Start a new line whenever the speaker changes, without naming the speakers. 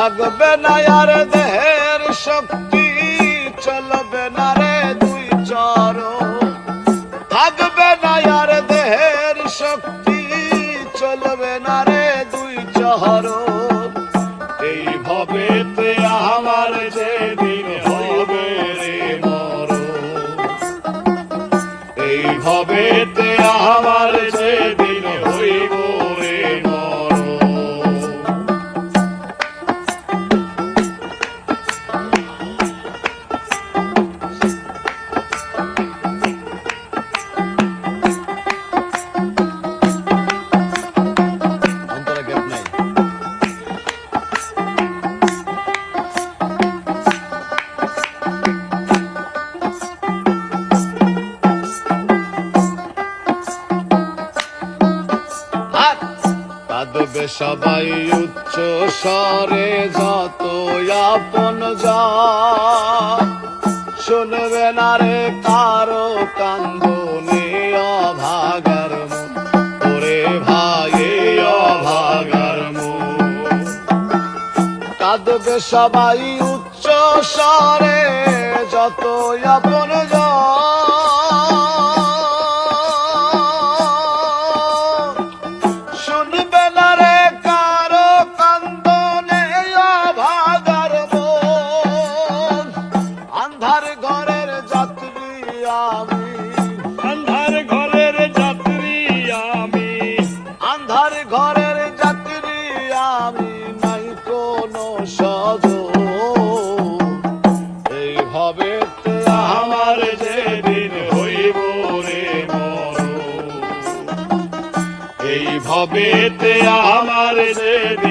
থাকবে না আর দেহের শক্তি, চলবে না রে দুই চরণ। থাকবে না আর দেহের শক্তি, চলবে না রে দুই চরণ। এই ভবেতে আমার যেদিন হবে রে মরণ, এই ভবেতে আমার যেদিন হইব রে মরণ। কাঁদবে সবাই উচ্চ স্বরে যত আপন জন, শুনবে না রে কারো কান্দনে অভাগার মন, ওরে ভাই অভাগার মন। কাঁদবে সবাই উচ্চ স্বরে যত আপন জন, আন্ধার ঘরের যাত্রী আমি, আন্ধার ঘরের যাত্রী আমি, আন্ধার ঘরের যাত্রী আমি, নাই কোনো সজন। এই ভবেতে আমার যেদিন হইব রে মরণ, এই ভবেতে আমার যেদিন